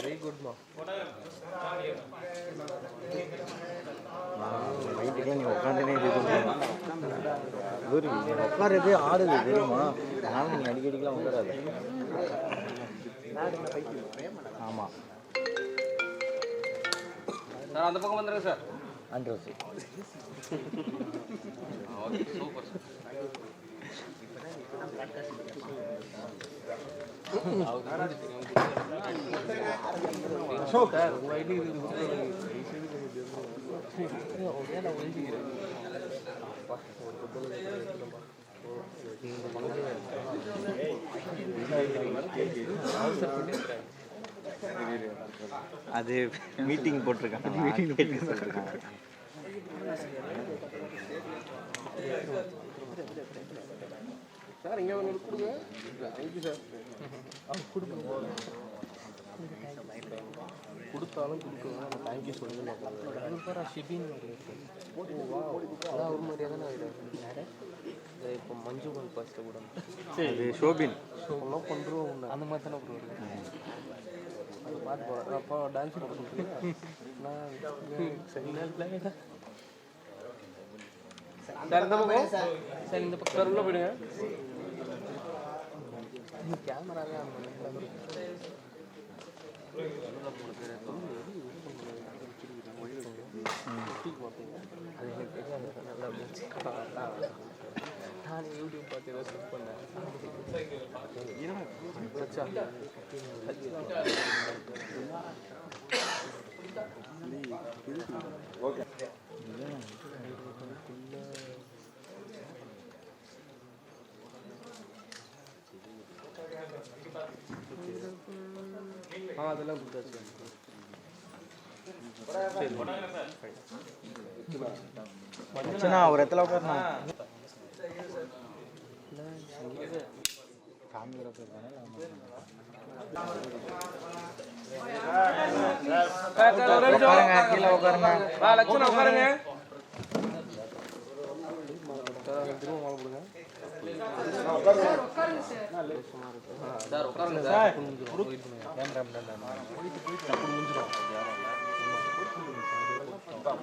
Very குட்மா. நைட்டுக்கெல்லாம் நீ உட்காந்துனே இது குரு உட்காரது ஆடுது தெரியுமா? அதனால நீ அடிக்கடிக்கெல்லாம் உட்காராது. ஆமாம் சார் அந்த பக்கம் வந்துடுங்க sir. Andrews okay super sir. Sir உங்கள் ஐடி அது மீட்டிங் போட்டிருக்காங்க. மீட்டிங் போட்டிருக்காங்க. சார் இங்கே ஒன்று கொடுங்க. Thank you sir. கொடுங்க கொடுத்தாலும் கொடுக்கலாம். நம்ம தேங்க்யூ சொல்லுங்க. ஷிபின் ஒரு மாதிரியாக தானே ஆகிடும். இப்போ மஞ்சு ஃபஸ்ட்டு கூட அது ஷோபின் ஷோலாம் பண்ணுறோம். அந்த மாதிரி தானே பண்ணுவாங்க. அது பார்த்து போகிறேன். அப்போ டான்ஸ் போட்டு நான் சரி நேரத்தில் சார் இந்த பக்கம் சார் இந்த பக்கம் சார் உள்ளே போயிடுங்க. கேமராவே அது எனக்கு தெரியாது. நல்லா இருந்துச்சு. நான் யூடியூப் பார்த்து ஏதோ செக் பண்ணேன். ஓகே அதெல்லாம் கொடுத்தாச்சு. ஒரு இடத்துல உட்காரணும். கீழே உட்காருங்க. லட்சணம் உட்காருங்க. திரும்ப மாலை கொடுங்க சார். உட்காருங்க சார்.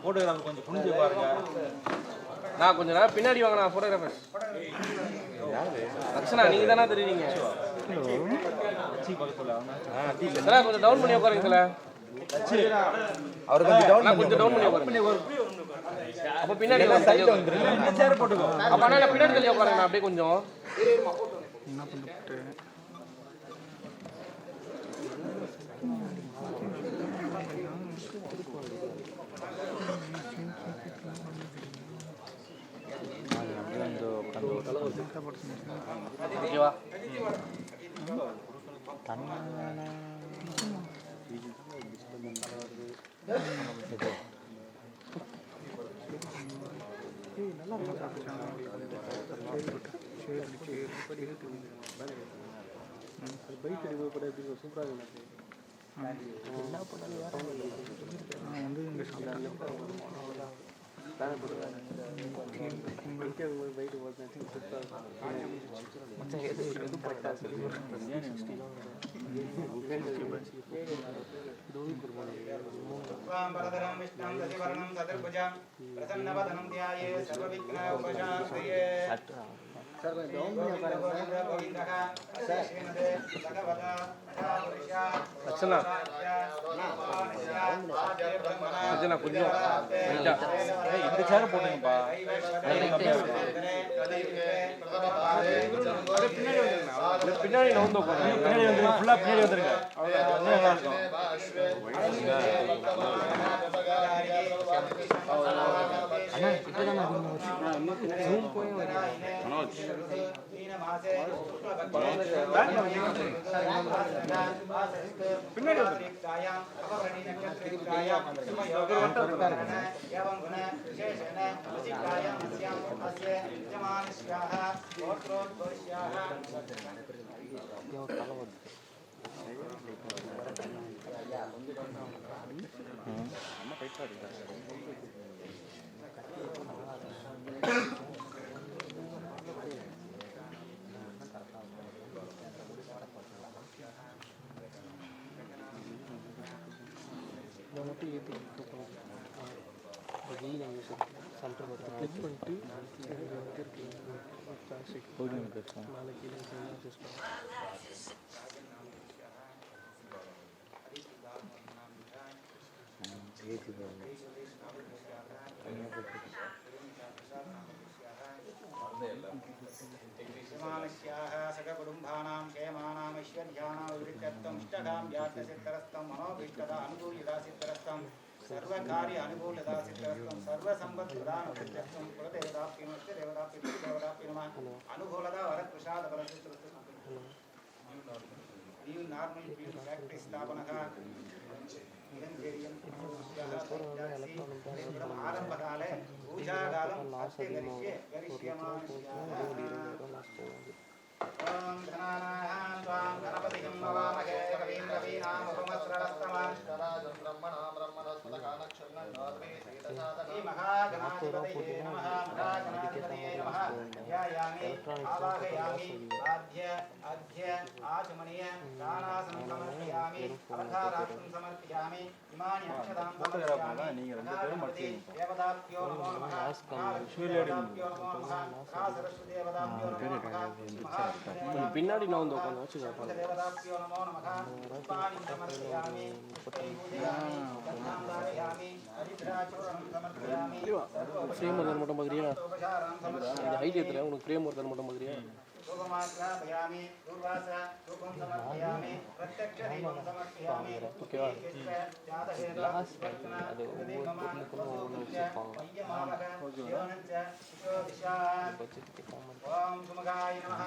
போட்டோகிராஃபர் கொஞ்சம் புரிஞ்சு பாருங்க. நான் கொஞ்சம் நேரம் பின்னாடி வாங்க. நான் ஃபோட்டோகிராஃபர் லட்சணா நீங்க தானே தெரியுங்க. கொஞ்சம் டவுன் பண்ணி உட்காருங்க சார். அவர் கொஞ்சம் டவுன் பண்ணி உட்காருங்க. அப்போ பின்னாடி போட்டுக்கோ. அப்போ நான் பின்னாடி தள்ளி உட்காருங்க. அப்படியே கொஞ்சம் என்ன பண்ணிட்டு ஓகேவா? பைக் எடுக்கப்பட எப்படி சூப்பராக இருக்கு. என்ன பண்ணாலும் வந்து இங்கே பைக் லட்சணா கொஞ்சம் இந்த சேர் போட்டுங்கப்பா. பின்னாடி நவுந்து பின்னாடி வந்துருங்க. ஃபுல்லா பின்னாடி வந்துருங்க. நல்லா இருக்கும். அண்ணா இப்பதான் போய் பின்னாடி இதை மட்டும் ஏற்றி தூக்கணும். கெயின் அங்கே சென்டர் கிளிக் பண்ணிட்டு மேலே கீழே அட்ஜஸ்ட் सकुटुम्बानां क्षेमानाम् ऐश्वर्याणाम् अभिवृद्ध्यर्थम् इष्टकां व्याप्तसिद्धरस्थं मनोभीष्टदा अनुकूल्यदासिद्धरस्थं सर्वकार्य अनुकूल्यदासिद्धरस्थं सर्वसम्पत्प्रदानसिद्धरस्थं कुलदेवताप्यमस्य नमः अनुकूलदा वरप्रसादफलसिद्धरस्थं न्यू नार्मल फील्ड फैक्टरी स्थापनः आरम्भकाले पूजाकालम् अस्य ओम धनानां त्वां गणपतिं नमामहे कविं रवीनामुपमस्रवस्तमान् सदाजं ब्रह्मणोत्पदकालक्षण्णोत्रे श्री महागणाधिपतये नमः महागणाधिपतये नमः ध्यायामि आवाहयामि आद्य आचमनीय दानासनं समर्पयामि अवधारार्थं समर्पयामि इमानि अक्षतां समर्पयामि देवताभ्यो नमो नमः लक्ष्मीदेवताभ्यो नमो नमः सरस्वती देवताभ्यो नमो नमः பின்னாடி நான் வந்து உட்காந்து வச்சு देवताभ्यो नमो नमः पुष्पाणि समर्पयामि पूजयामि गन्धारयामि हरिद्राचूर्णं समर्पयामि ஃப்ரேம் ஒருத்தர் மட்டும் பார்க்குறியா? இந்த ஹைட் ஏற்றுல உனக்கு ஃப்ரேம் ஒருத்தர் மட்டும் பார்க்குறியா? धूपमाग्रापयामि दूर्वास धूपं समर्पयामि प्रत्यक्षदीपं समर्पयामि ஓகேவா? ओम सुमगाय नमः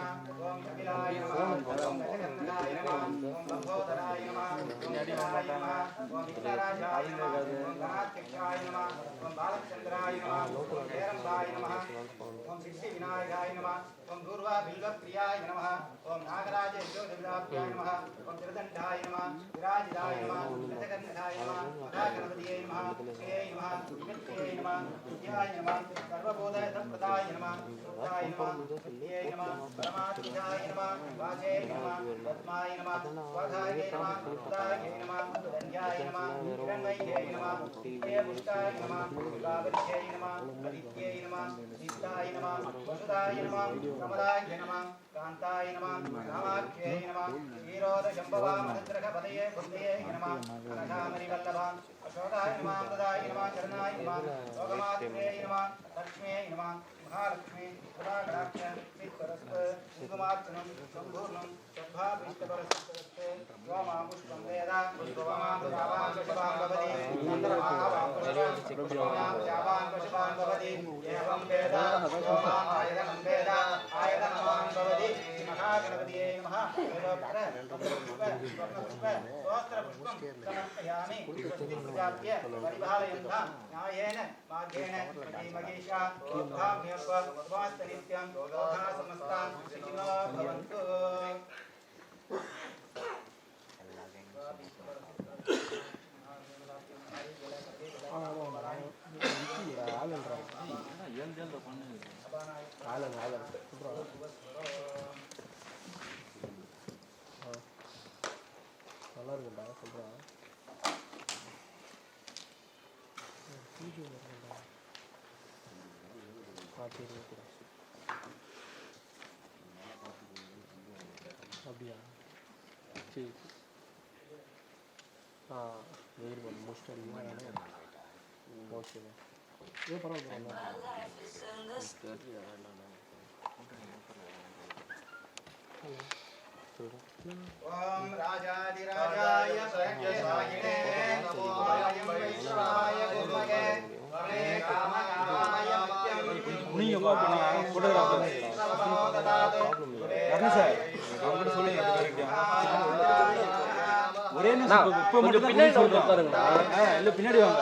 ओम कपिलाय नमः ओम जगन्नाथाय नमः ओम लंबोदराय नमः ओम जगन्नाथाय नमः ओम विघ्नराजाय नमः ओम गणाध्यक्षाय नमः ओम बालचंद्राय नमः ओम हेरंबाय नमः ओम सिद्धिविनायकाय नमः ओम दूर्वा बिल्वप्रियाय नमः ओम नागराज यशोधराभ्याय नमः ओम त्रिदंडाय नमः विराजिताय नमः गजकर्णकाय नमः गणपतये नमः श्रेय नमः विमत्ये नमः विद्याय नमः सर्वबोधप्रदाय नमः रुद्राय नमः विद्ये नमः परमात्माय नमः वाचे नमः पद्माय नमः स्वाधाय नमः रुद्राय नमः धन्याय नमः हिरण्मये नमः दिव्ये पुष्टाय नमः गावत्ये नमः आदित्ये नमः नित्याय नमः वसुदाय नमः प्रमदाय नमः कांताय नमः रामाख्ये नमः वीरोदशंभवा मधुद्रकपदये बुद्धये नमः कनकामणिवल्लभा अशोकाय नमः प्रदाय नमः चरणाय नमः लोकमात्रे नमः लक्ष्म्यै नमः महालक्ष्मी सदाकटाक्ष चित्तरस्त कुङ्कुमार्चनं सम्पूर्णं सद्भाविष्टपरसत्तरस्ते गोमापुष्पं वेदा गोमापुष्पान् पुष्पान् भवति पुष्पान् पुष्पान् भवति एवं वेद गोमायतनं वेद आयतनवान् भवति महागणपतये नमः स्वर्णपुष्प स्तोत्रपुष्पं समर्पयामि स्वस्ति प्रजाप्य परिपालयन्तः न्यायेन मार्गेण महीमहीषा नित्यं लोकाः समस्ताः सुखिनो भवन्तु நல்லா இருக்குண்டா சொல்கிறேன். அப்படியா? சரி. வெயில் பண்ண முடிச்சுட்டு ஓகேவா? இதே பரவாயில்ல. ओम राजाधिराजाय प्रज्ञायिने नमो अयं वैश्वाय गुरुमगे वरे कामकाय नित्यं நீங்க பாப்பா போட்டோகிராஃபர் சார் அவங்க சொல்லி ஒரே நிமிஷம் இப்போ கொஞ்சம் பின்னாடி வந்து உட்காருங்கண்ணா. இல்ல பின்னாடி வாங்க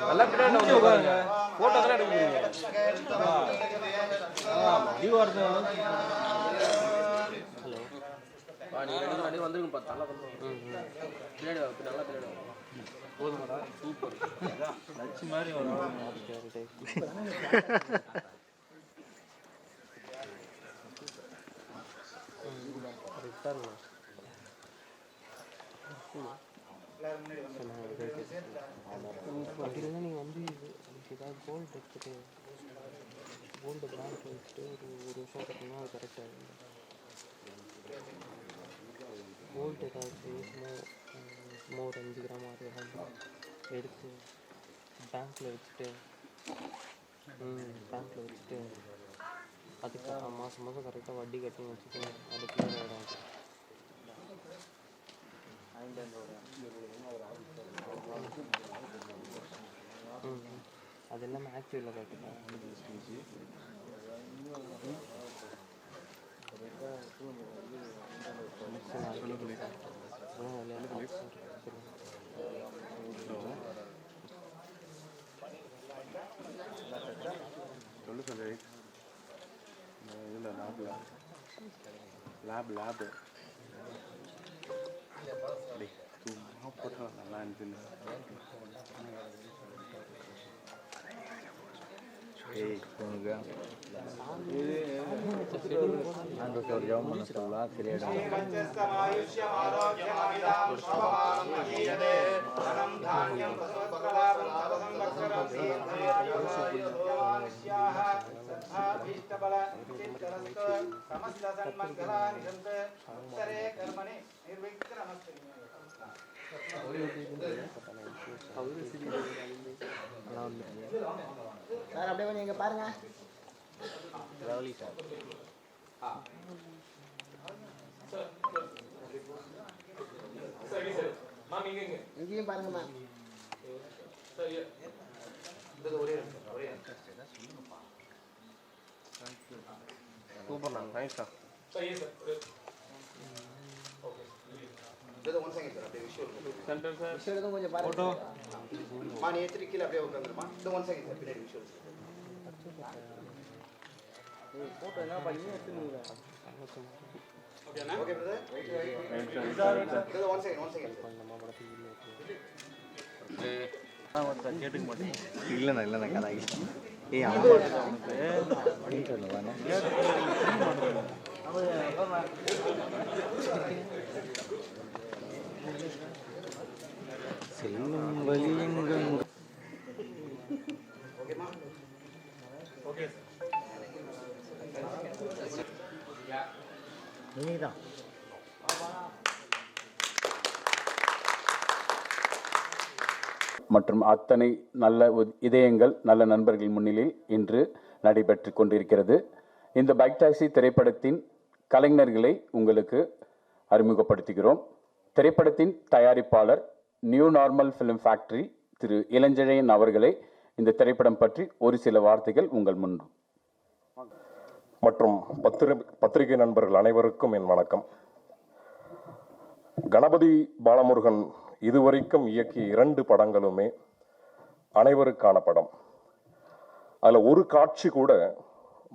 நல்லா பின்னாடி வந்து உட்காருங்க. ஃபோட்டோ தான் எடுக்க போறீங்க. நீங்க ரெண்டு பேரும் வந்துருங்க பார்த்தா நல்லா பண்ணுவோம். பின்னாடி வா, நல்லா பின்னாடி வா. போதுமாடா? சூப்பர். லட்சு மாதிரி வரும். எல்லாரும் முன்னாடி வந்து சேர்த்துட்டேன். அப்படின்னா நீங்கள் வந்து ஏதாவது கோல்டு எடுத்துகிட்டு கோல்டு பிராண்ட் வச்சுட்டு ஒரு வருஷம் கட்டிங்கன்னா அது கரெக்டாக கோல்டு ஏதாச்சும் சும்மா ஒரு 5 கிராம் 6 கிராம் எடுத்து பேங்க்கில் வச்சுட்டு அதுக்கு மாதம் மாதம் கரெக்டாக வட்டி கட்டி வச்சுட்டு அது கிளியர் ஆகிடும். அது எல்லாமே ஆக்டிவில் கட்டுறேன். சொல்லு சஞ்சய். இதில் லேப் சும்மா போட்டால் நல்லா இருந்துச்சு. சார் அப்படியே கொஞ்சம் இங்கே பாருங்க. இங்கேயும் பாருங்க மேம். சூப்பர்ண்ணா, நைஸ்ண்ணா. Centre sir. விஷயம் கொஞ்சம் பாருங்க. நீ எத்திரி கீழே அப்படியே உட்காந்துருமா. இந்த 1 செகண்ட் சார் பின்னாடி விஷுவல்ஸ். போட்டோ என்ன பண்ணி எடுத்துருங்க. Okay brother. இது 1 செகண்ட் சார். கேட்டுக்க மாட்டேன். இல்லைண்ணா கதை. ஏய் செல்லும் வழி எங்கள் ஓகேமா? Okay sir. நீதான் மற்றும் அத்தனை நல்ல இதயங்கள் நல்ல நண்பர்கள் முன்னிலையில் இன்று நடைபெற்று கொண்டிருக்கிறது. இந்த பைக் டாக்ஸி திரைப்படத்தின் கலைஞர்களை உங்களுக்கு அறிமுகப்படுத்துகிறோம். திரைப்படத்தின் தயாரிப்பாளர் நியூ நார்மல் ஃபிலிம் ஃபேக்டரி திரு இளஞ்செழியன் அவர்களை இந்த திரைப்படம் பற்றி ஒரு சில வார்த்தைகள் உங்கள் முன். மற்றும் பத்திரிகை நண்பர்கள் அனைவருக்கும் என் வணக்கம். கணபதி பாலமுருகன் இதுவரைக்கும் இயக்கிய 2 படங்களுமே அனைவருக்கான படம். அதில் ஒரு காட்சி கூட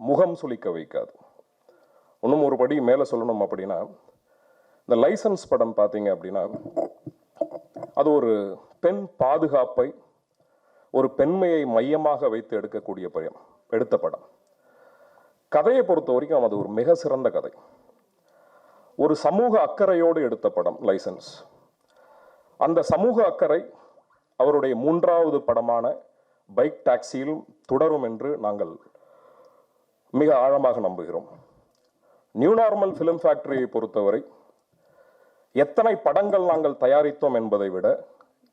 முகம் சுளிக்க வைக்காது. இன்னும் ஒரு படி மேலே சொல்லணும் அப்படின்னா, இந்த லைசன்ஸ் படம் பார்த்தீங்க அப்படின்னா அது ஒரு பெண் பாதுகாப்பை, ஒரு பெண்மையை மையமாக வைத்து எடுத்த படம். கதையை பொறுத்த வரைக்கும் அது ஒரு மிக சிறந்த கதை. ஒரு சமூக அக்கறையோடு எடுத்த படம் லைசன்ஸ். அந்த சமூக அக்கறை அவருடைய 3வது படமான பைக் டாக்ஸியில் தொடரும் என்று நாங்கள் மிக ஆழமாக நம்புகிறோம். நியூ நார்மல் ஃபிலிம் ஃபேக்டரியை பொறுத்தவரை எத்தனை படங்கள் நாங்கள் தயாரித்தோம் என்பதை விட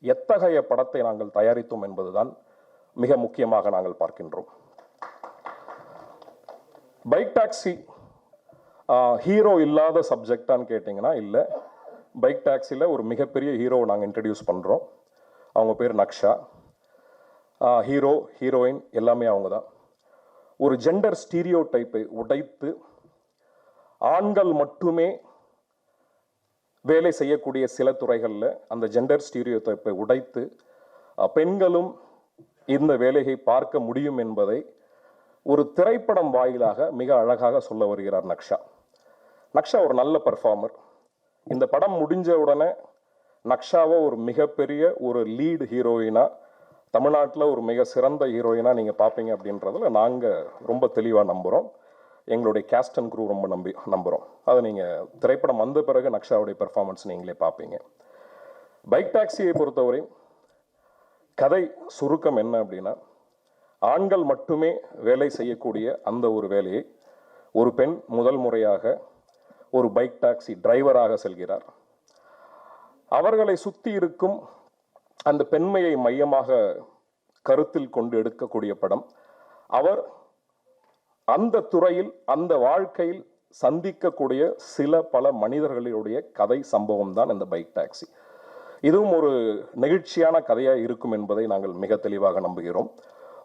எத்தகைய படத்தை நாங்கள் தயாரித்தோம் என்பதுதான் மிக முக்கியமாக நாங்கள் பார்க்கின்றோம். பைக் டாக்ஸி ஹீரோ இல்லாத சப்ஜெக்டான்னு கேட்டிங்கன்னா இல்லை. பைக் டாக்ஸியில் ஒரு மிகப்பெரிய ஹீரோவை நாங்கள் இன்ட்ரடியூஸ் பண்ணுறோம். அவங்க பேர் நக்ஷா. ஹீரோ ஹீரோயின் எல்லாமே அவங்க தான். ஒரு ஜெண்டர் ஸ்டீரியோ டைப்பை உடைத்து ஆண்கள் மட்டுமே வேலை செய்யக்கூடிய சில துறைகளில் அந்த ஜெண்டர் ஸ்டீரியோ டைப்பை உடைத்து பெண்களும் இந்த வேலையை பார்க்க முடியும் என்பதை ஒரு திரைப்படம் வாயிலாக மிக அழகாக சொல்ல வருகிறார் நக்ஷா. நக்ஷா ஒரு நல்ல பர்ஃபார்மர். இந்த படம் முடிஞ்ச உடனே நக்ஷாவை ஒரு மிகப்பெரிய ஒரு லீடு ஹீரோயினா, தமிழ்நாட்டில் ஒரு மிக சிறந்த ஹீரோயினா நீங்கள் பார்ப்பீங்க அப்படின்றதுல நாங்கள் ரொம்ப தெளிவாக நம்புகிறோம். எங்களுடைய கேஸ்ட் அண்ட் க்ரூ ரொம்ப நம்புகிறோம். அதை நீங்கள் திரைப்படம் வந்த பிறகு நக்ஷாவுடைய பெர்ஃபார்மன்ஸ் நீங்களே பார்ப்பீங்க. பைக் டாக்ஸியை பொறுத்தவரை கதை சுருக்கம் என்ன அப்படின்னா, ஆண்கள் மட்டுமே வேலை செய்யக்கூடிய அந்த ஒரு வேலையை ஒரு பெண் முதல் முறையாக ஒரு பைக் டாக்ஸி டிரைவராக செல்கிறார். அவர்களை சுற்றி இருக்கும் அந்த பெண்மையை மையமாக கருத்தில் கொண்டு எடுக்கக்கூடிய படம். அவர் அந்த துறையில் அந்த வாழ்க்கையில் சந்திக்கக்கூடிய சில பல மனிதர்களுடைய கதை சம்பவம் தான் இந்த பைக் டாக்ஸி. இதுவும் ஒரு நெகிழ்ச்சியான கதையாக இருக்கும் என்பதை நாங்கள் மிக தெளிவாக நம்புகிறோம்.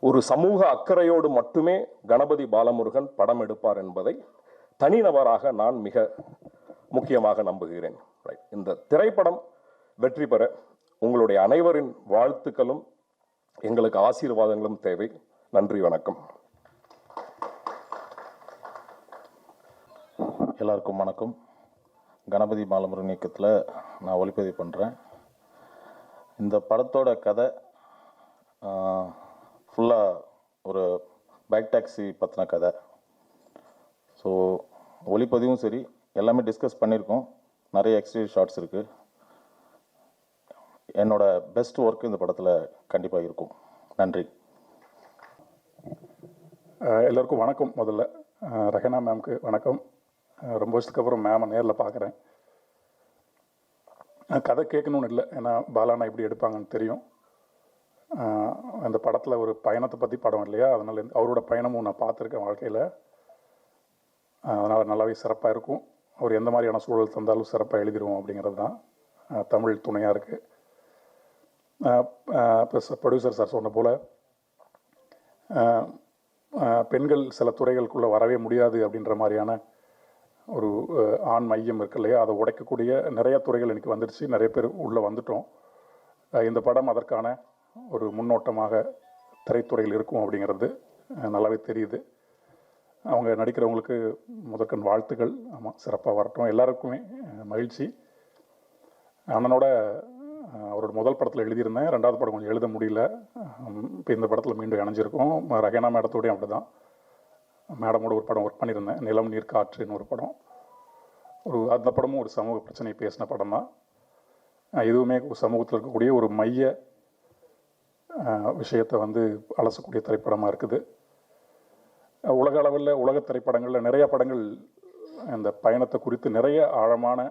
ஒரு சமூக அக்கறையோடு மட்டுமே கணபதி பாலமுருகன் படம் எடுப்பார் என்பதை தனிநபராக நான் மிக முக்கியமாக நம்புகிறேன். இந்த திரைப்படம் வெற்றி பெற உங்களுடைய அனைவரின் வாழ்த்துக்களும் எங்களுக்கு ஆசீர்வாதங்களும் தேவை. நன்றி, வணக்கம். எல்லாருக்கும் வணக்கம். கணபதி பாலமுருகன் இயக்கத்தில் நான் ஒளிப்பதிவு பண்ணுறேன். இந்த படத்தோட கதை ஃபுல்லாக ஒரு பைக் டாக்ஸி பற்றின கதை. ஸோ ஒளிப்பதிவும் சரி எல்லாமே டிஸ்கஸ் பண்ணியிருக்கோம். நிறைய எக்ஸ்டீரியர் ஷாட்ஸ் இருக்குது. என்னோட பெஸ்ட் ஒர்க் இந்த படத்தில் கண்டிப்பாக இருக்கும். நன்றி. எல்லோருக்கும் வணக்கம். முதல்ல ரஹனா மேம்க்கு வணக்கம். ரொம்ப வருஷத்துக்கு அப்புறம் மேமை நேரில் பார்க்குறேன். கதை கேட்கணும்னு இல்லை, ஏன்னா பாலானா இப்படி எடுப்பாங்கன்னு தெரியும். அந்த படத்தில் ஒரு பயணத்தை பற்றி படம் இல்லையா, அதனால் அவரோட பயணமும் நான் பார்த்துருக்கேன் வாழ்க்கையில். அதனால் நல்லாவே சிறப்பாக இருக்கும். அவர் எந்த மாதிரியான சூழல் தந்தாலும் சிறப்பாக எழுதிடுவோம் அப்படிங்கிறது தான் தமிழ் துணையாக இருக்குது. ப்ளஸ் ப்ரொடியூசர் சார் சொன்ன போல் பெண்கள் சில துறைகளுக்குள்ளே வரவே முடியாது அப்படின்ற மாதிரியான ஒரு ஆண் மையம் இருக்கு இல்லையா, அதை உடைக்கக்கூடிய நிறைய துறைகள் எனக்கு வந்துடுச்சு. நிறைய பேர் உள்ளே வந்துட்டோம். இந்த படம் அதற்கான ஒரு முன்னோட்டமாக திரைத்துறையில் இருக்கும் அப்படிங்கிறது நல்லாவே தெரியுது. அவங்க நடிக்கிறவங்களுக்கு முதற்கண் வாழ்த்துக்கள். ஆமாம், சிறப்பாக வரட்டும். எல்லாருக்குமே மகிழ்ச்சி. அண்ணனோட அவரோட முதல் படத்தில் எழுதியிருந்தேன். ரெண்டாவது படம் கொஞ்சம் எழுத முடியல. இப்போ இந்த படத்தில் மீண்டும் இணைஞ்சிருக்கோம். ரஹனா மேடத்தோடையும் அப்படி தான். மேடமோட ஒரு படம் ஒர்க் பண்ணியிருந்தேன், நிலம் நீர் காற்றுன்னு ஒரு படம். அந்த படமும் ஒரு சமூக பிரச்சனை பேசின படம் தான். இதுவுமே ஒரு சமூகத்தில் இருக்கக்கூடிய ஒரு மைய விஷயத்தை வந்து அலசக்கூடிய திரைப்படமாக இருக்குது. உலக அளவில் உலக திரைப்படங்களில் நிறைய படங்கள் இந்த பயணத்தை குறித்து நிறைய ஆழமான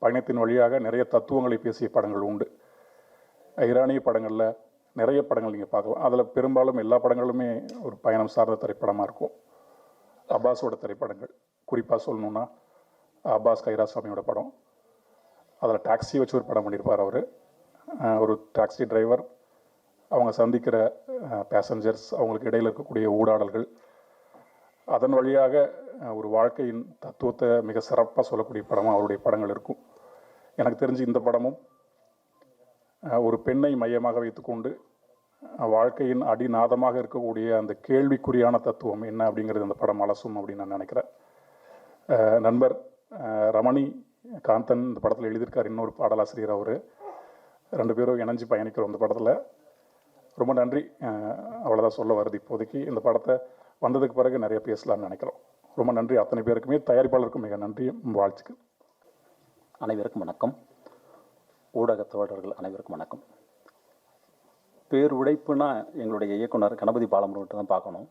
பயணத்தின் வழியாக நிறைய தத்துவங்களை பேசிய படங்கள் உண்டு. ஈரானிய படங்களில் நிறைய படங்கள் நீங்கள் பார்க்கலாம். அதில் பெரும்பாலும் எல்லா படங்களுமே ஒரு பயணம் சார்ந்த திரைப்படமாக இருக்கும். அப்பாஸோட திரைப்படங்கள் குறிப்பாக சொல்லணுன்னா அப்பாஸ் கைராசாமியோட படம், அதில் டாக்ஸி வச்சு ஒரு படம் பண்ணியிருப்பார் அவர். ஒரு டாக்ஸி டிரைவர், அவங்க சந்திக்கிற பேசஞ்சர்ஸ், அவங்களுக்கு இடையில் இருக்கக்கூடிய ஊடாடல்கள், அதன் வழியாக ஒரு வாழ்க்கையின் தத்துவத்தை மிக சிறப்பாக சொல்லக்கூடிய படமாக அவருடைய படங்கள் இருக்கும். எனக்கு தெரிஞ்சு இந்த படமும் ஒரு பெண்ணை மையமாக வைத்துக்கொண்டு வாழ்க்கையின் அடிநாதமாக இருக்கக்கூடிய அந்த கேள்விக்குறியான தத்துவம் என்ன அப்படிங்கிறது அந்த படம் அலசும் அப்படின்னு நான் நினைக்கிறேன். நண்பர் ரமணி காந்தன் இந்த படத்தில் எழுதியிருக்கார், இன்னொரு பாடலாசிரியர் அவர். ரெண்டு பேரும் இணைஞ்சு பயணிக்கிறோம் இந்த படத்தில். ரொம்ப நன்றி. அவ்வளோதான் சொல்ல வருது இப்போதைக்கு. இந்த படத்தை வந்ததுக்கு பிறகு நிறைய பேசலாம்னு நினைக்கிறோம். ரொம்ப நன்றி அத்தனை பேருக்குமே, தயாரிப்பாளருக்கும் மிக நன்றி, வாழ்த்துக்கள். அனைவருக்கும் வணக்கம். ஊடக தோழர்கள் அனைவருக்கும் வணக்கம். பேருழைப்புனா எங்களுடைய இயக்குனர் கணபதி பாலமுருகன் தான் பார்க்கணும்.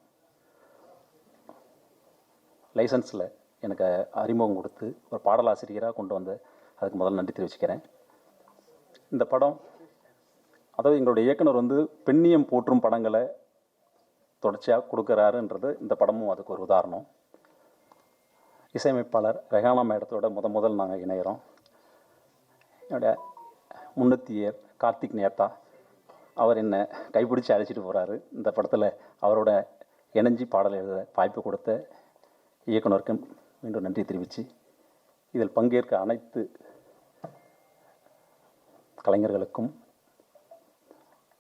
லைசன்ஸில் எனக்கு அறிமுகம் கொடுத்து ஒரு பாடலாசிரியராக கொண்டு வந்து அதுக்கு முதல்ல நன்றி தெரிவிச்சுக்கிறேன். இந்த படம், அதாவது எங்களுடைய இயக்குனர் வந்து பெண்ணியம் போற்றும் படங்களை தொடர்ச்சியாக கொடுக்குறாருன்றது இந்த படமும் அதுக்கு ஒரு உதாரணம். இசையமைப்பாளர் ரெஹானா மேடத்தோட முதல் நாங்கள் இணைகிறோம். என்னுடைய முன்னத்தியர் கார்த்திக் நேத்தா, அவர் என்னை கைப்பிடிச்சு அழைச்சிட்டு போகிறாரு. இந்த படத்தில் அவரோட இணைஞ்சி பாடல் எழுத வாய்ப்பு கொடுத்த இயக்குனருக்கு மீண்டும் நன்றி தெரிவித்து, இதில் பங்கேற்க அனைத்து கலைஞர்களுக்கும்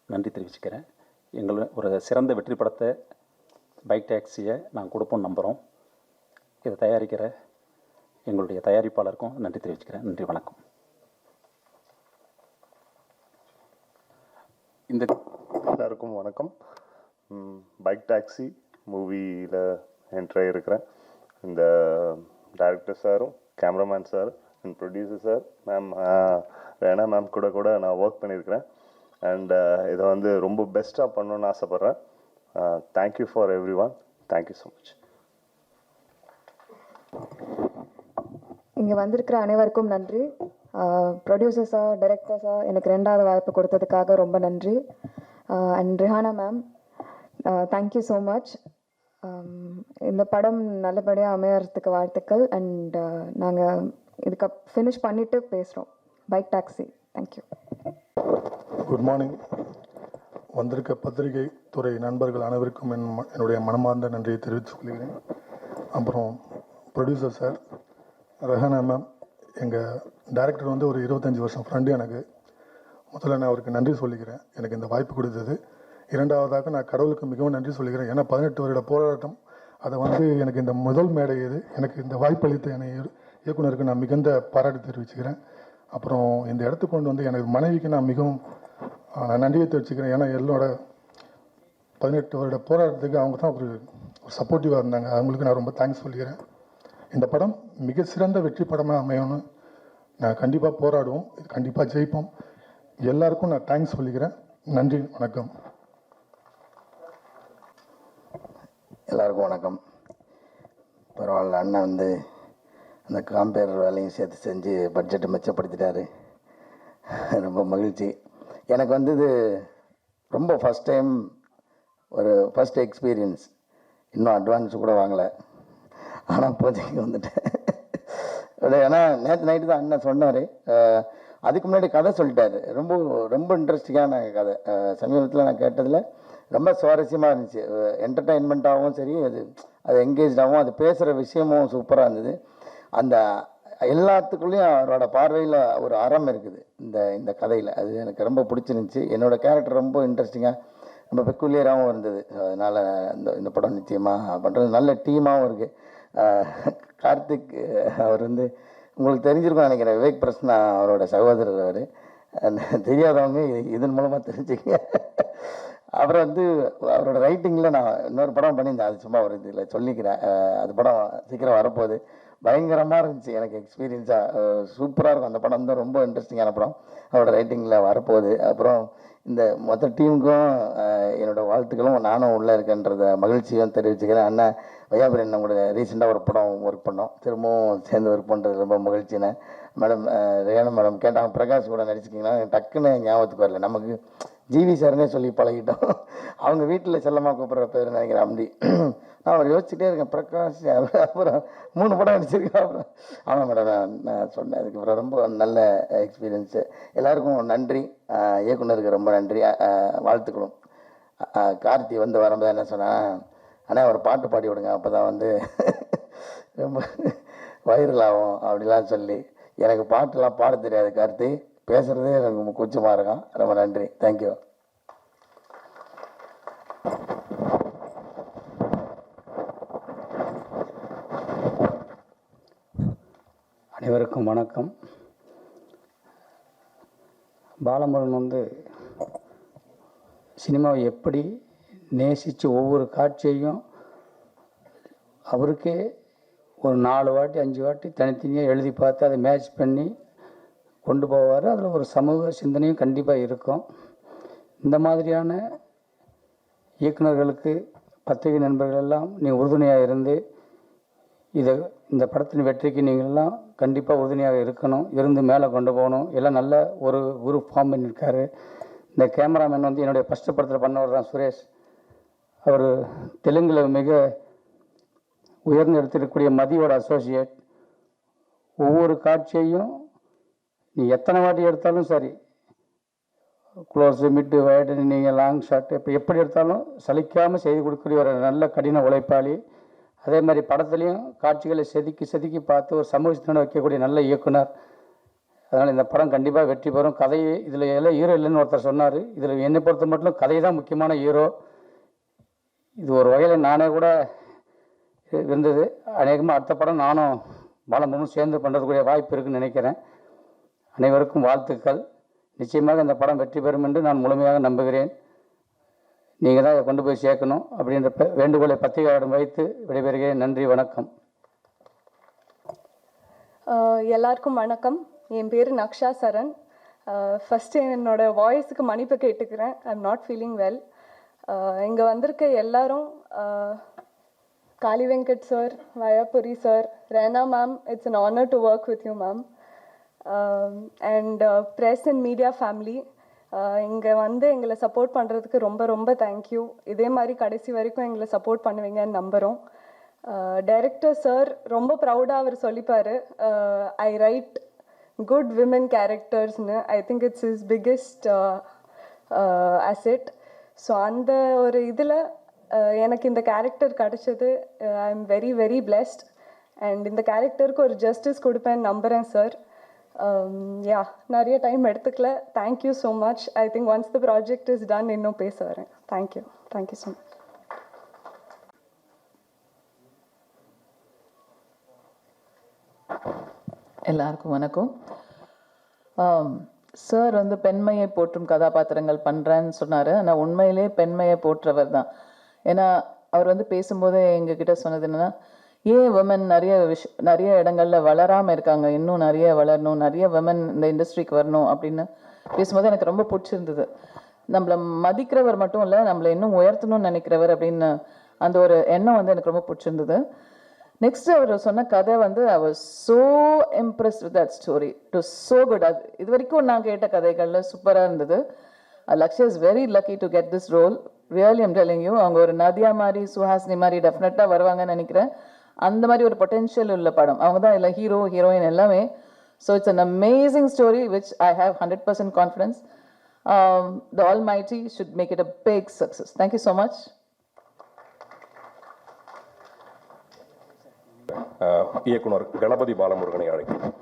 நன்றி தெரிவிச்சுக்கிறேன். எங்களை ஒரு சிறந்த வெற்றி படத்தை பைக் டாக்ஸியை நாங்கள் கொடுப்போம் நம்புகிறோம். இதை தயாரிக்கிற எங்களுடைய தயாரிப்பாளருக்கும் நன்றி தெரிவிச்சுக்கிறேன். நன்றி, வணக்கம். இந்த எல்லாருக்கும் வணக்கம். பைக் டாக்ஸி மூவியில் என்ட்ரி ஆகிருக்கிறேன். இந்த டைரக்டர் சாரும் cameraman sir and producer sir ma'am ரேனா ma'am கூட நான் ஒர்க் பண்ணியிருக்கிறேன். அண்ட் இதை வந்து ரொம்ப பெஸ்ட்டாக பண்ணணுன்னு ஆசைப்பட்றேன். Thank you for every one. Thank you so much. இங்கே வந்திருக்கிற அனைவருக்கும் நன்றி. ப்ரொடியூசர்ஸா, டைரக்டர்ஸா எனக்கு 2வது வாய்ப்பு கொடுத்ததுக்காக ரொம்ப நன்றி. And Rihana ma'am, thank you so much. இந்த படம் நல்லபடியாக அமையறதுக்கு வாழ்த்துக்கள். அண்ட் நாங்கள் இதுக்கு ஃபினிஷ் பண்ணிவிட்டு பேசுகிறோம். Bike taxi. Thank you. Good morning. வந்திருக்க பத்திரிகை துறை நண்பர்கள் அனைவருக்கும் என்னுடைய மனமார்ந்த நன்றியை தெரிவித்துக் கொள்கிறேன். அப்புறம் ப்ரொடியூசர் சார், ரெஹானா மேம், எங்கள் டைரக்டர் வந்து ஒரு 25 வருஷம் ஃப்ரெண்டு எனக்கு. முதல்ல நான் அவருக்கு நன்றி சொல்லிக்கிறேன், எனக்கு இந்த வாய்ப்பு கொடுத்தது. 2வதாக நான் கடவுளுக்கு மிகவும் நன்றி சொல்லிக்கிறேன். ஏன்னா 18 வருட போராட்டம், அதை வந்து எனக்கு இந்த முதல் மேடை இது. எனக்கு இந்த வாய்ப்பளித்த என்னை இயக்குனருக்கு நான் மிகுந்த பாராட்டு தெரிவிச்சுக்கிறேன். அப்புறம் இந்த இடத்துக்கு கொண்டு வந்து எனக்கு மனைவிக்கு நான் மிகவும் நான் நன்றியை தெரிவிச்சுக்கிறேன். ஏன்னா என்னோட 18 வருட போராட்டத்துக்கு அவங்க தான் ஒரு சப்போர்ட்டிவாக இருந்தாங்க. அவங்களுக்கு நான் ரொம்ப தேங்க்ஸ் சொல்லிக்கிறேன். இந்த படம் மிக சிறந்த வெற்றி படமாக அமையணும்னு நான் கண்டிப்பாக போராடுவோம். இது கண்டிப்பாக ஜெயிப்போம். எல்லாருக்கும் நான் தேங்க்ஸ் சொல்லிக்கிறேன். நன்றி, வணக்கம். எல்லாருக்கும் வணக்கம். பரவாயில்ல, அண்ணன் வந்து அந்த காம்பேர் வேலையும் சேர்த்து செஞ்சு பட்ஜெட்டை மிச்சப்படுத்திட்டாரு. ரொம்ப மகிழ்ச்சி. எனக்கு வந்து இது ரொம்ப ஃபஸ்ட் டைம், ஒரு ஃபஸ்ட் எக்ஸ்பீரியன்ஸ். இன்னும் அட்வான்ஸ் கூட வாங்கலை, ஆனால் இப்போதைக்கு வந்துட்டேன். ஏன்னா நேற்று நைட்டு தான் அண்ணன் சொன்னார். அதுக்கு முன்னாடி கதை சொல்லிட்டாரு. ரொம்ப ரொம்ப இன்ட்ரெஸ்டிங்கான கதை. சமீபத்தில் நான் கேட்டதில் ரொம்ப சுவாரஸ்யமாக இருந்துச்சு. என்டர்டெயின்மெண்ட்டாகவும் சரி, அது என்கேஜாகவும், அது பேசுகிற விஷயமும் சூப்பராக இருந்தது. அந்த எல்லாத்துக்குள்ளேயும் அவரோட பார்வையில் ஒரு அறம் இருக்குது இந்த கதையில். அது எனக்கு ரொம்ப பிடிச்சிருந்துச்சி. என்னோடய கேரக்டர் ரொம்ப இன்ட்ரெஸ்டிங்காக, ரொம்ப பெக்குலியராகவும் இருந்தது. அதனால் இந்த படம் நிச்சயமாக பண்ணுறது. நல்ல டீமாகவும் இருக்குது. கார்த்திக் அவர் வந்து உங்களுக்கு தெரிஞ்சிருக்கும் நினைக்கிறேன். விவேக் பிரஸ்னா அவரோட சகோதரர். அவர் தெரியாதவங்க இதன் மூலமாக தெரிஞ்சுக்க. அப்புறம் வந்து அவரோட ரைட்டிங்கில் நான் இன்னொரு படம் பண்ணியிருந்தேன். அது சும்மா ஒரு இதில் சொல்லிக்கிறேன். அது படம் சீக்கிரம் வரப்போகுது. பயங்கரமாக இருந்துச்சு. எனக்கு எக்ஸ்பீரியன்ஸாக சூப்பராக இருக்கும். அந்த படம் தான் ரொம்ப இன்ட்ரெஸ்டிங்கான படம். அவரோட ரைட்டிங்கில் வரப்போகுது. அப்புறம் இந்த மொத்த டீமுக்கும் என்னோடய வாழ்த்துக்களும். நானும் உள்ளே இருக்கேன்றத மகிழ்ச்சியும் தெரிவிச்சுக்கிறேன். அண்ணன் வையாபுரி அண்ணன் கூட ரீசெண்டாக ஒரு படம் ஒர்க் பண்ணோம். திரும்பவும் சேர்ந்து ஒர்க் பண்ணுறது ரொம்ப மகிழ்ச்சிண்ணே. மேடம் ரேணு மேடம் கேட்டாங்க, பிரகாஷ் கூட நடிச்சிக்கிங்கன்னா டக்குன்னு ஞாபகத்துக்கு வரல. நமக்கு ஜிவி சார்னே சொல்லி பழகிட்டோம். அவங்க வீட்டில் செல்லமாக கூப்பிட்ற பேர் நினைக்கிறேன். அப்படி நான் அவர் யோசிச்சுட்டே இருக்கேன், பிரகாஷ். அப்புறம் 3 படம் நடிச்சிருக்கேன். அப்புறம் ஆமாம் மேடம் நான் சொன்னேன். அதுக்கப்புறம் ரொம்ப நல்ல எக்ஸ்பீரியன்ஸு. எல்லாருக்கும் நன்றி. இயக்குனருக்கு ரொம்ப நன்றி, வாழ்த்துக்களும். கார்த்தி வந்து வரும்போது என்ன சொன்னேன், ஆனால் ஒரு பாட்டு பாடி விடுங்க, அப்போ தான் வந்து ரொம்ப வைரல் ஆகும் அப்படிலாம் சொல்லி. எனக்கு பாட்டுலாம் பாட தெரியாது கார்த்தி, பேசுகிறதே எனக்கு கூச்சமாக இருக்கும். ரொம்ப நன்றி, தேங்க்யூ. அனைவருக்கும் வணக்கம். பாலமுருகன் வந்து சினிமாவை எப்படி நேசித்து ஒவ்வொரு காட்சியையும் அவருக்கே ஒரு 4 வாட்டி 5 வாட்டி தனித்தனியாக எழுதி பார்த்து அதை மேட்ச் பண்ணி கொண்டு போவார். அதில் ஒரு சமூக சிந்தனையும் கண்டிப்பாக இருக்கும். இந்த மாதிரியான இயக்குநர்களுக்கு பத்திரிகை நண்பர்கள் எல்லாம் நீங்கள் உறுதுணையாக இருந்து இந்த படத்தின் வெற்றிக்கு நீங்கள்லாம் கண்டிப்பாக உறுதுணையாக இருக்கணும், இருந்து மேலே கொண்டு போகணும். எல்லாம் நல்ல ஒரு குரூப் ஃபார்ம் பண்ணியிருக்காரு. இந்த கேமராமேன் வந்து என்னுடைய ஃபஸ்ட்டு படத்தில் பண்ணவர் தான் சுரேஷ். அவர் தெலுங்கில் மிக உயர்ந்து எடுத்திருக்கக்கூடிய மதியோட அசோசியேட். ஒவ்வொரு காட்சியையும் நீ எத்தனை வாட்டி எடுத்தாலும் சரி, க்ளோஸு, மிட்டு, வைடு, நீங்கள் லாங் ஷாட், இப்போ எப்படி எடுத்தாலும் சலிக்காமல் செய்து கொடுக்கக்கூடிய ஒரு நல்ல கடின உழைப்பாளி. அதே மாதிரி படத்துலேயும் காட்சிகளை செதுக்கி பார்த்து ஒரு சமூக சிந்தனை வைக்கக்கூடிய நல்ல இயக்குனர். அதனால் இந்த படம் கண்டிப்பாக வெற்றி பெறும். கதை இதில் எல்லாம் ஹீரோ இல்லைன்னு ஒருத்தர் சொன்னார். இதில் என்னை பொறுத்த மட்டும் கதை தான் முக்கியமான ஹீரோ. இது ஒரு வகையில் நானே கூட இருந்தது. அநேகமாக அடுத்த படம் நானும் பாலமுருகனும் சேர்ந்து பண்ணுறதுக்குரிய வாய்ப்பு இருக்குன்னு நினைக்கிறேன். அனைவருக்கும் வாழ்த்துக்கள். நிச்சயமாக இந்த படம் வெற்றி பெறும் என்று நான் முழுமையாக நம்புகிறேன். நீங்கள் தான் இதை கொண்டு போய் சேர்க்கணும் அப்படின்ற வேண்டுகோளை பத்திரிகையாளரிடம் வைத்து விடைபெறுகிறேன். நன்றி, வணக்கம். எல்லாருக்கும் வணக்கம். என் பேர் நக்ஷா சரண். ஃபஸ்ட்டு என்னோட வாய்ஸுக்கு மன்னிப்பு கேட்டுக்கிறேன். I am not feeling well. இங்கே வந்திருக்க எல்லாரும், Kaali Venkat sir, Vaiyapuri sir, Raina ma'am, it's an honour to work with you ma'am. And press and media family, இங்கே வந்து எங்களை சப்போர்ட் பண்ணுறதுக்கு ரொம்ப ரொம்ப தேங்க்யூ. இதே மாதிரி கடைசி வரைக்கும் எங்களை சப்போர்ட் பண்ணுவீங்கன்னு நம்புகிறோம். டைரக்டர் சார் ரொம்ப ப்ரௌடாக அவர் சொல்லிப்பார், ஐ ரைட் குட் விமன் கேரக்டர்ஸ்னு. I think it's is biggest asset. So அந்த ஒரு இதில் எனக்கு இந்த கேரக்டர் கிடச்சது. I am very very blessed. And இந்த கேரக்டருக்கு ஒரு ஜஸ்டிஸ் கொடுப்பேன்னு நம்புகிறேன் சார். யா, நிறைய டைம் எடுத்துக்கல. Thank you so much. I think once the project is done இன்னும் பேச வரேன். Thank you so much. எல்லாருக்கும் வணக்கம். சார் வந்து பெண்மையை போற்றும் கதாபாத்திரங்கள் பண்ணுறேன்னு சொன்னார். ஆனால் உண்மையிலே பெண்மையை போற்றவர் தான். ஏன்னா அவர் வந்து பேசும்போது எங்ககிட்ட சொன்னது என்னென்னா, ஏன் விமன் நிறைய இடங்களில் வளராமல் இருக்காங்க, இன்னும் நிறைய வளரணும், நிறைய விமன் இந்த இண்டஸ்ட்ரிக்கு வரணும் அப்படின்னு பேசும்போது எனக்கு ரொம்ப பிடிச்சிருந்தது. நம்மளை மதிக்கிறவர் மட்டும் இல்லை, நம்மளை இன்னும் உயர்த்தணும்னு நினைக்கிறவர் அப்படின்னு அந்த ஒரு எண்ணம் வந்து எனக்கு ரொம்ப பிடிச்சிருந்தது. நெக்ஸ்ட் அவர் சொன்ன கதை வந்து I was so impressed with that story. It was so good. அது இது வரைக்கும் நான் கேட்ட கதைகளில் சூப்பராக இருந்தது. Lakshya is very lucky to get this role. Really I'm telling you. அவங்க ஒரு நதியா மாதிரி, சுஹாசினி மாதிரி டெஃபினட்டாக வருவாங்கன்னு நினைக்கிறேன். அந்த மாதிரி ஒரு பொட்டென்ஷியல் உள்ள படம். அவங்க தான் இல்லை ஹீரோ ஹீரோயின் எல்லாமே. So it's an amazing story which I have 100% confidence. The almighty should make it a big success. Thank you so much. இயக்குனர் கணபதி பாலமுருகனை அழைக்கிறேன்.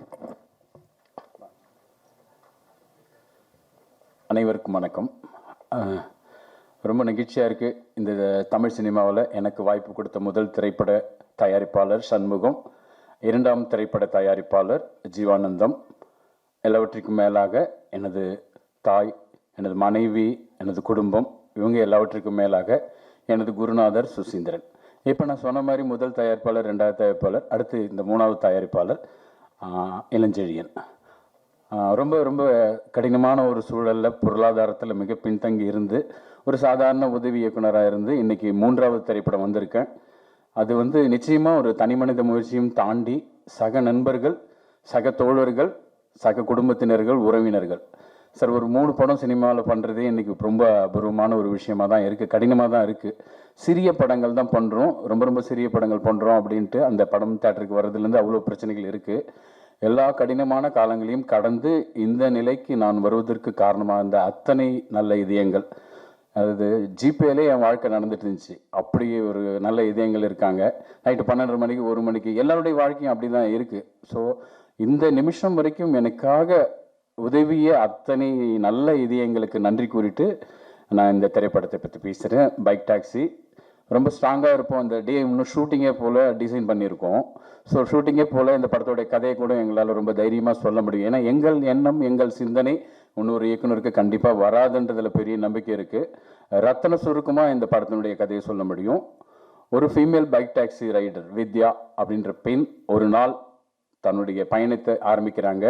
அனைவருக்கும் வணக்கம். ரொம்ப நெகிழ்ச்சியாக இருக்குது. இந்த தமிழ் சினிமாவில் எனக்கு வாய்ப்பு கொடுத்த முதல் திரைப்பட தயாரிப்பாளர் சண்முகம், இரண்டாம் திரைப்பட தயாரிப்பாளர் ஜீவானந்தம், எல்லாவற்றுக்கும் மேலாக எனது தாய், எனது மனைவி, எனது குடும்பம், இவங்க எல்லாவற்றுக்கும் மேலாக எனது குருநாதர் சுசீந்திரன். இப்போ நான் சொன்ன மாதிரி முதல் தயாரிப்பாளர், ரெண்டாவது தயாரிப்பாளர், அடுத்து இந்த மூணாவது தயாரிப்பாளர் இளஞ்செழியன். ரொம்ப ரொம்ப கடினமான ஒரு சூழலில் பொருளாதாரத்தில் மிக பின்தங்கி இருந்து ஒரு சாதாரண உதவி இயக்குனராக இருந்து இன்றைக்கி மூன்றாவது திரைப்படம் வந்திருக்கேன். அது வந்து நிச்சயமாக ஒரு தனிமனித முயற்சியும் தாண்டி சக நண்பர்கள், சக தோழர்கள், சக குடும்பத்தினர்கள், உறவினர்கள், சார் ஒரு 3 படம் சினிமாவில் பண்ணுறதே இன்றைக்கி ரொம்ப அபூர்வமான ஒரு விஷயமாக தான் இருக்குது. கடினமாக தான் இருக்குது. சிறிய படங்கள் தான் பண்ணுறோம், ரொம்ப ரொம்ப சிறிய படங்கள் பண்ணுறோம் அப்படின்ட்டு அந்த படம் தேட்டருக்கு வர்றதுலேருந்து அவ்வளோ பிரச்சனைகள் இருக்குது. எல்லா கடினமான காலங்களையும் கடந்து இந்த நிலைக்கு நான் வருவதற்கு காரணமாக இருந்த அத்தனை நல்ல இதயங்கள், அதாவது ஜிபேலே என் வாழ்க்கை நடந்துட்டு இருந்துச்சு. அப்படி ஒரு நல்ல இதயங்கள் இருக்காங்க. நைட்டு 12 மணிக்கு 1 மணிக்கு எல்லாருடைய வாழ்க்கையும் அப்படி தான் இருக்குது. ஸோ இந்த நிமிஷம் வரைக்கும் எனக்காக உதவிய அத்தனை நல்ல இதயங்களுக்கு நன்றி கூறிட்டு நான் இந்த திரைப்படத்தை பற்றி பேசுகிறேன். பைக் டாக்ஸி ரொம்ப ஸ்ட்ராங்காக இருப்போம். அந்த டே இன்னும் ஷூட்டிங்கே போல் டிசைன் பண்ணியிருக்கோம். ஸோ ஷூட்டிங்கே போல் இந்த படத்தோடைய கதையை கூட எங்களால் ரொம்ப தைரியமாக சொல்ல முடியும். ஏன்னா எங்கள் எண்ணம், எங்கள் சிந்தனை இன்னொரு இயக்குனருக்கு கண்டிப்பாக வராதுன்றதில் பெரிய நம்பிக்கை இருக்குது. ரத்தன சுருக்கமாக இந்த படத்தினுடைய கதையை சொல்ல முடியும். ஒரு ஃபீமேல் பைக் டாக்ஸி ரைடர் வித்யா அப்படின்ற பெண் ஒரு நாள் தன்னுடைய பயணத்தை ஆரம்பிக்கிறாங்க.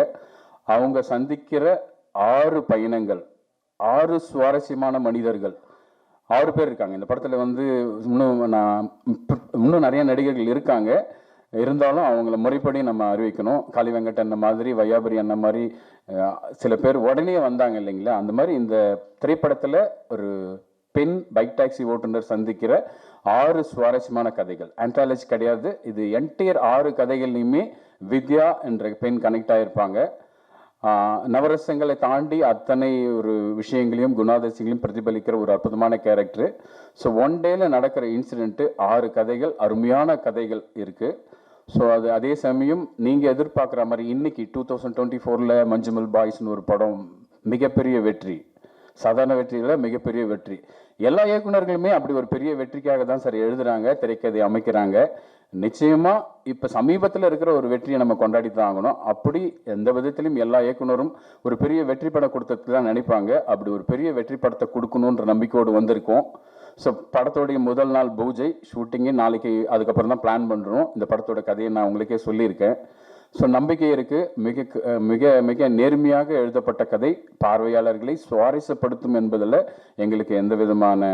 அவங்க சந்திக்கிற 6 பயணங்கள், 6 சுவாரஸ்யமான மனிதர்கள், 6 பேர் இருக்காங்க இந்த படத்தில். வந்து இன்னும் நிறைய நடிகர்கள் இருக்காங்க. இருந்தாலும் அவங்கள முறைப்படி நம்ம அறிவிக்கணும். காளி வெங்கட் அண்ணன் மாதிரி, வையாபுரி அண்ணன் மாதிரி சில பேர் உடனே வந்தாங்க இல்லைங்களா. அந்த மாதிரி இந்த திரைப்படத்தில் ஒரு பெண் பைக் டாக்ஸி ஓட்டுநர் சந்திக்கிற 6 சுவாரஸ்யமான கதைகள். ஆந்தாலஜி கிடையாது இது. என்டையர் 6 கதைகள்லையுமே வித்யா என்ற பெண் கனெக்ட் ஆகிருப்பாங்க. நவரசங்களை தாண்டி அத்தனை ஒரு விஷயங்களையும் குணாதிசயங்களையும் பிரதிபலிக்கிற ஒரு அற்புதமான கேரக்டரு. ஸோ ஒன் டேல நடக்கிற இன்சிடென்ட்டு 6 கதைகள், அருமையான கதைகள் இருக்குது. ஸோ அது அதே சமயம் நீங்கள் எதிர்பார்க்குற மாதிரி இன்னைக்கு 2024 மஞ்சுமல் பாய்ஸ்னு ஒரு படம் மிகப்பெரிய வெற்றி, சாதாரண வெற்றியில் மிகப்பெரிய வெற்றி. எல்லா இயக்குநர்களுமே அப்படி ஒரு பெரிய வெற்றிக்காக தான் சார் எழுதுகிறாங்க, திரைக்கதை அமைக்கிறாங்க. நிச்சயமாக இப்போ சமீபத்தில் இருக்கிற ஒரு வெற்றியை நம்ம கொண்டாடி தான் ஆகணும். அப்படி எந்த விதத்திலும் எல்லா இயக்குனரும் ஒரு பெரிய வெற்றி படம் கொடுத்ததுக்கு தான் நினைப்பாங்க. அப்படி ஒரு பெரிய வெற்றி படத்தை கொடுக்கணுன்ற நம்பிக்கையோடு வந்திருக்கோம். ஸோ படத்தோடைய முதல் நாள் பூஜை ஷூட்டிங்கு நாளைக்கு, அதுக்கப்புறம் தான் பிளான் பண்ணுறோம். இந்த படத்தோட கதையை நான் உங்களுக்கே சொல்லியிருக்கேன். ஸோ நம்பிக்கை இருக்குது. மிக மிக மிக நேர்மையாக எழுதப்பட்ட கதை பார்வையாளர்களை சுவாரஸ்யப்படுத்தும் என்பதில் எங்களுக்கு எந்த விதமான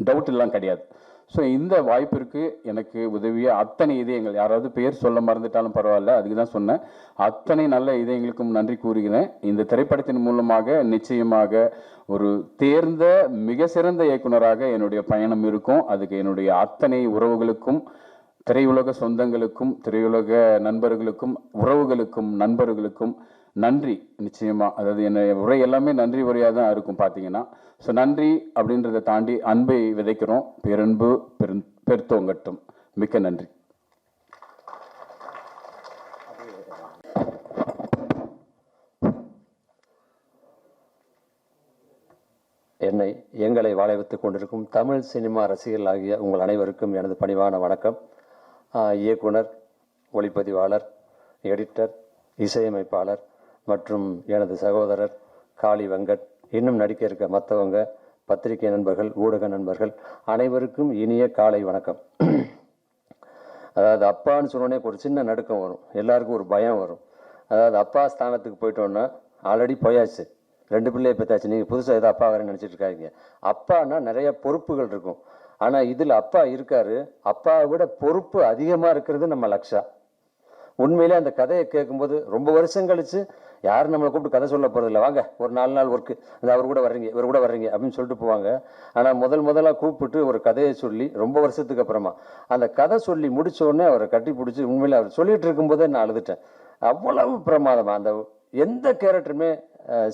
டவுட் எல்லாம் கிடையாது. ஸோ இந்த வாய்ப்பிற்கு எனக்கு உதவிய அத்தனை இதயங்கள், யாராவது பேர் சொல்ல மறந்துட்டாலும் பரவாயில்ல, அதுக்கு தான் சொன்னேன், அத்தனை நல்ல இதயங்களுக்கும் நன்றி கூறுகிறேன். இந்த திரைப்படத்தின் மூலமாக நிச்சயமாக ஒரு தேர்ந்த மிக சிறந்த இயக்குனராக என்னுடைய பயணம் இருக்கும். அதுக்கு என்னுடைய அத்தனை உறவுகளுக்கும், திரையுலக சொந்தங்களுக்கும், திரையுலக நண்பர்களுக்கும், உறவுகளுக்கும், நண்பர்களுக்கும் நன்றி. நிச்சயமாக, அதாவது என்ன உரை எல்லாமே நன்றி உரையாக தான் இருக்கும் பார்த்தீங்கன்னா. ஸோ நன்றி அப்படின்றத தாண்டி அன்பை விதைக்கிறோம். பேரன்பு பெருத்தோங்கட்டும். மிக்க நன்றி. எங்களை வாழ வைத்துக் கொண்டிருக்கும் தமிழ் சினிமா ரசிகர்கள் ஆகிய உங்கள் அனைவருக்கும் எனது பணிவான வணக்கம். இயக்குனர், ஒளிப்பதிவாளர், எடிட்டர், இசையமைப்பாளர் மற்றும் எனது சகோதரர் காளி வெங்கட், இன்னும் நடிக்க இருக்க மற்றவங்க, பத்திரிகை நண்பர்கள், ஊடக நண்பர்கள் அனைவருக்கும் இனிய காலை வணக்கம். அதாவது அப்பான்னு சொன்னோடனே ஒரு சின்ன நடுக்கம் வரும், எல்லாருக்கும் ஒரு பயம் வரும். அதாவது அப்பா ஸ்தானத்துக்கு போயிட்டோன்னா ஆல்ரெடி போயாச்சு, 2 பிள்ளையை பெற்றாச்சு, நீங்கள் புதுசாக ஏதோ அப்பா வரேன்னு நினச்சிட்டு இருக்காங்க. அப்பான்னா நிறைய பொறுப்புகள் இருக்கும். ஆனால் இதில் அப்பா இருக்காரு, அப்பாவை விட பொறுப்பு அதிகமாக இருக்கிறது நம்ம லக்ஷா. உண்மையிலே அந்த கதையை கேட்கும்போது ரொம்ப வருஷம் கழிச்சு யாரும் நம்மளை கூப்பிட்டு கதை சொல்ல போகிறதில்ல, வாங்க ஒரு 4 நாள் ஒர்க்கு, அது அவர் கூட வர்றீங்க, இவர் கூட வர்றீங்க அப்படின்னு சொல்லிட்டு போவாங்க. ஆனால் முதலாக கூப்பிட்டு ஒரு கதையை சொல்லி ரொம்ப வருஷத்துக்கு அப்புறமா அந்த கதை சொல்லி முடித்தோடனே அவரை கட்டி பிடிச்சி, உண்மையிலே அவர் சொல்லிட்டு இருக்கும்போதே நான் அழுதுட்டேன். அவ்வளவு பிரமாதமாக அந்த எந்த கேரக்டருமே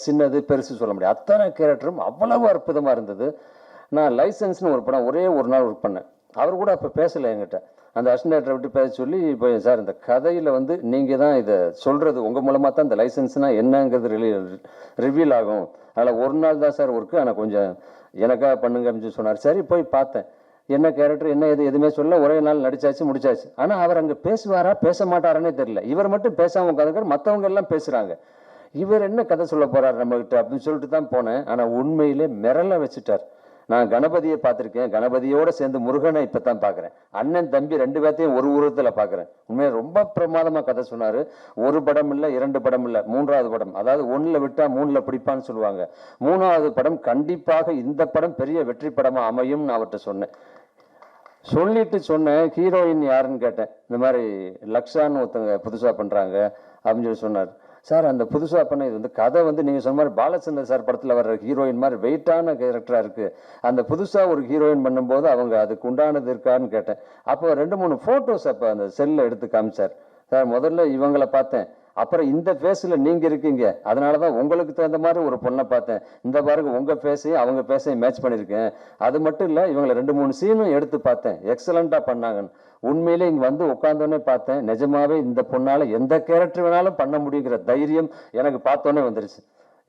சின்னது பெருசு சொல்ல முடியாது, அத்தனை கேரக்டரும் அவ்வளவு அற்புதமாக இருந்தது. நான் லைசன்ஸ்னு ஒரு படம் ஒரே ஒரு நாள் ஒர்க் பண்ணேன். அவர் கூட அப்போ பேசலை என்கிட்ட. அந்த அசிஸ்டன்டரை விட்டு பேச சொல்லி, இப்போ சார் இந்த கதையில் வந்து நீங்கள் தான் இதை சொல்கிறது, உங்கள் மூலமாக தான் இந்த லைசன்ஸ்னால் என்னங்கிறது ரிவீல் ஆகும், அதில் ஒரு நாள் தான் சார் ஒர்க்கு, ஆனால் கொஞ்சம் எனக்காக பண்ணுங்க அப்படின்னு சொன்னார். சரி போய் பார்த்தேன், என்ன கேரக்டர் என்ன எதுவுமே சொல்ல, ஒரே நாள் நடிச்சாச்சு முடிச்சாச்சு. ஆனால் அவர் அங்கே பேசுவாரா பேச மாட்டாரானே தெரியல. இவர் மட்டும் பேசாமல் உட்காந்துக்கார், மற்றவங்க எல்லாம் பேசுகிறாங்க. இவர் என்ன கதை சொல்ல போகிறார் நம்மகிட்ட அப்படின்னு சொல்லிட்டு தான் போனேன். ஆனால் உண்மையிலே மிரள வச்சுட்டார். நான் கணபதியை பார்த்துருக்கேன், கணபதியோடு சேர்ந்து முருகனை இப்போ தான் பார்க்குறேன். அண்ணன் தம்பி 2 பேர்த்தையும் ஒரு உருவத்தில் பார்க்குறேன். உண்மையாக ரொம்ப பிரமாதமாக கதை சொன்னார். ஒரு படம் இல்லை, 2 படம் இல்லை, 3ஆவது படம். அதாவது 1ல் விட்டால் 3ல் பிடிப்பான்னு சொல்லுவாங்க. 3ஆவது படம் கண்டிப்பாக இந்த படம் பெரிய வெற்றி படமாக அமையும் நான் அவர்கிட்ட சொன்னேன். சொல்லிட்டு சொன்னேன், ஹீரோயின் யாருன்னு கேட்டேன். இந்த மாதிரி லக்ஷான்னு ஒருத்தங்க புதுசாக பண்ணுறாங்க அப்படின்னு சொல்லி சொன்னார். சார் அந்த புதுசாக பண்ண இது வந்து கதை வந்து நீங்கள் சொன்ன மாதிரி பாலச்சந்தர் சார் படத்தில் வர்ற ஹீரோயின் மாதிரி வெயிட்டான கேரக்டராக இருக்குது. அந்த புதுசாக ஒரு ஹீரோயின் பண்ணும்போது அவங்க அதுக்கு உண்டானது இருக்கான்னு கேட்டேன். அப்போ 2-3 ஃபோட்டோஸ் அப்போ அந்த செல்லில் எடுத்து காமிச்சார். சார் முதல்ல இவங்களை பார்த்தேன், அப்புறம் இந்த ஃபேஸில் நீங்கள் இருக்கீங்க, அதனால தான் உங்களுக்கு தகுந்த மாதிரி ஒரு பொண்ணை பார்த்தேன், இந்த பாருங்க உங்கள் ஃபேஸையும் அவங்க ஃபேஸையும் மேட்ச் பண்ணியிருக்கேன். அது மட்டும் இல்லை, இவங்களை 2-3 சீனும் எடுத்து பார்த்தேன், எக்ஸலண்ட்டாக பண்ணாங்கன்னு. உண்மையிலே இங்கே வந்து உட்காந்தோடனே பார்த்தேன், நிஜமாவே இந்த பொண்ணால் எந்த கேரக்டர் வேணாலும் பண்ண முடியுங்கிற தைரியம் எனக்கு பார்த்தோன்னே வந்துருச்சு.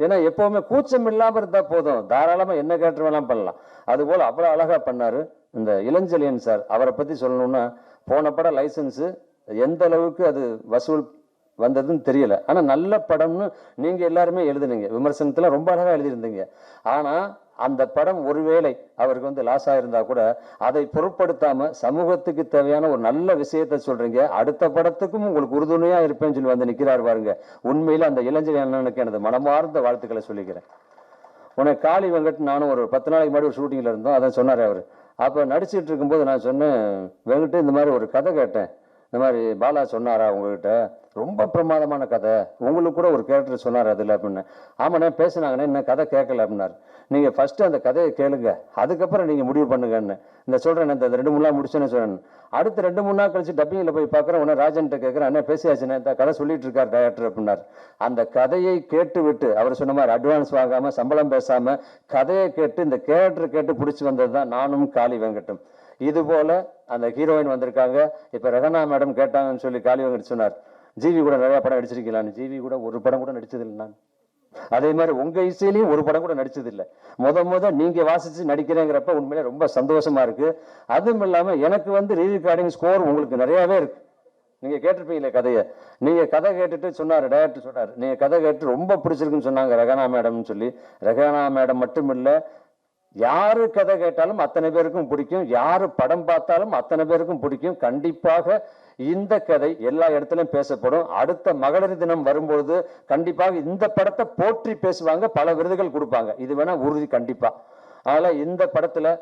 ஏன்னா எப்போவுமே கூச்சம் இல்லாமல் இருந்தால் போதும், தாராளமாக என்ன கேரக்டர் வேணாலும் பண்ணலாம். அதுபோல் அவ்வளோ அழகாக பண்ணார். இந்த இளஞ்செழியன் சார், அவரை பற்றி சொல்லணும்னா, போன படம் லைசன்ஸு எந்த அளவுக்கு அது வசூல் வந்ததுன்னு தெரியல, ஆனால் நல்ல படம்னு நீங்கள் எல்லாருமே எழுதுனீங்க, விமர்சனத்தில் ரொம்ப அழகாக எழுதியிருந்தீங்க. ஆனால் அந்த படம் ஒருவேளை அவருக்கு வந்து லாஸ் ஆகிருந்தா கூட அதை பொருட்படுத்தாம சமூகத்துக்கு தேவையான ஒரு நல்ல விஷயத்த சொல்றீங்க. அடுத்த படத்துக்கும் உங்களுக்கு உறுதுணையா இருப்பேன்னு சொல்லி வந்து நிற்கிறார் பாருங்க. உண்மையில அந்த இளைஞர் அண்ணனுக்கு எனது மனமார்ந்த வாழ்த்துக்களை சொல்லிக்கிறேன். உனக்கு காளி வெங்கட் நானும் ஒரு 10 நாளைக்கு முன்னாடி ஒரு ஷூட்டிங்கில் இருந்தோம், அதான் சொன்னார் அவர். அப்போ நடிச்சிட்டு இருக்கும்போது நான் சொன்னேன், வெங்கட் இந்த மாதிரி ஒரு கதை கேட்டேன், இந்த மாதிரி பாலா சொன்னாரா உங்ககிட்ட, ரொம்ப பிரமாதமான கதை, உங்களுக்கு கூட ஒரு கேரக்டர் சொன்னார் அதில் அப்படின்னு. ஆமாண்ணே பேசினாங்கண்ணே, என்ன கதை கேட்கல அப்படின்னாரு. நீங்கள் ஃபஸ்ட்டு அந்த கதையை கேளுங்க, அதுக்கப்புறம் நீங்கள் முடிவு பண்ணுங்கன்னு. இந்த சொல்கிறேன், இந்த 2-3 நாள் முடிச்சேன்னு சொன்னேன். அடுத்து 2-3 நாள் கழிச்சு டப்பிங்கில் போய் பார்க்குறேன், உடனே ராஜன்கிட்ட கேட்குறேன், அண்ணே பேசியாச்சுண்ணே, இந்த கதை சொல்லிட்டு இருக்கார் டைரக்டர் அப்படின்னார். அந்த கதையை கேட்டு விட்டு அவர் சொன்ன மாதிரி அட்வான்ஸ் வாங்காமல் சம்பளம் பேசாமல் கதையை கேட்டு இந்த கேரக்டர் கேட்டு பிடிச்சி வந்தது தான் நானும் காளி வெங்கட்டும். இது போல அந்த ஹீரோயின் வந்திருக்காங்க. இப்போ ரெஹனா மேடம் கேட்டாங்கன்னு சொல்லி காளி வெங்கட் சொன்னார், ஜிவி கூட நிறையா படம் நடிச்சிருக்கீங்களான்னு. ஜிவி கூட ஒரு படம் கூட நடிச்சதில்லை நான். அதே மாதிரி உங்க இசையிலையும் ஒரு படம் கூட நடிச்சதில்லை. முத நீங்க வாசிச்சு நடிக்கிறேங்கிறப்ப உண்மையிலே ரொம்ப சந்தோஷமா இருக்கு. அதுவும் இல்லாம எனக்கு வந்து ரீரெக்கார்டிங் ஸ்கோர் உங்களுக்கு நிறையவே இருக்கு. நீங்க கேட்டிருப்பீங்களே கதையை, நீங்க கதை கேட்டுட்டு சொன்னார், டைரக்டர் சொன்னார், நீங்க கதை கேட்டு ரொம்ப பிடிச்சிருக்குன்னு சொன்னாங்க ரெஹனா மேடம்னு சொல்லி. ரெஹனா மேடம் மட்டும் இல்லை, யாரு கதை கேட்டாலும் அத்தனை பேருக்கும் பிடிக்கும், யாரு படம் பார்த்தாலும் அத்தனை பேருக்கும் பிடிக்கும். கண்டிப்பாக இந்த கதை எல்லா இடத்துலயும் பேசப்படும். அடுத்த மகளிர் தினம் வரும்பொழுது கண்டிப்பாக இந்த படத்தை போற்றி பேசுவாங்க, பல விருதுகள் கொடுப்பாங்க. இது வேணா உறுதி கண்டிப்பா. அதனால இந்த படத்துல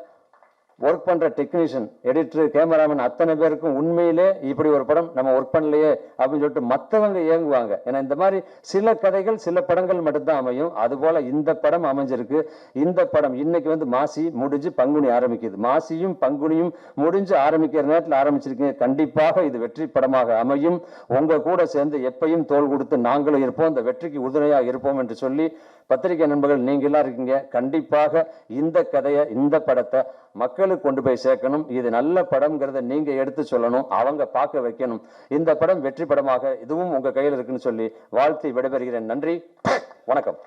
ஒர்க் பண்ற டெக்னீஷியன், எடிட்டர், கேமராமேன் அத்தனை பேருக்கும் உண்மையிலே இப்படி ஒரு படம் நம்ம ஒர்க் பண்ணலையே அப்படின்னு சொல்லிட்டு மற்றவங்க ஏங்குவாங்க. ஏன்னா இந்த மாதிரி சில கதைகள் சில படங்கள் மட்டும்தான் அமையும். அதுபோல இந்த படம் அமைஞ்சிருக்கு. இந்த படம் இன்னைக்கு வந்து மாசி முடிஞ்சு பங்குனி ஆரம்பிக்குது. மாசியும் பங்குனியும் முடிஞ்சு ஆரம்பிக்கிற நேரத்தில் ஆரம்பிச்சிருக்கீங்க. கண்டிப்பாக இது வெற்றி படமாக அமையும். உங்க கூட சேர்ந்து எப்பையும் தோள் கொடுத்து நாங்களும் இருப்போம், இந்த வெற்றிக்கு உறுதுணையாக இருப்போம் என்று சொல்லி பத்திரிகை நண்பர்கள் நீங்க எல்லாம் இருக்கீங்க. கண்டிப்பாக இந்த கதையை, இந்த படத்தை மக்களுக்கு கொண்டு போய் சேர்க்கணும். இது நல்ல படம்ங்கிறத நீங்க எடுத்து சொல்லணும், அவங்க பார்க்க வைக்கணும். இந்த படம் வெற்றி படமாக இதுவும் உங்க கையில் இருக்குன்னு சொல்லி வாழ்த்தி விடைபெறுகிறேன். நன்றி, வணக்கம்.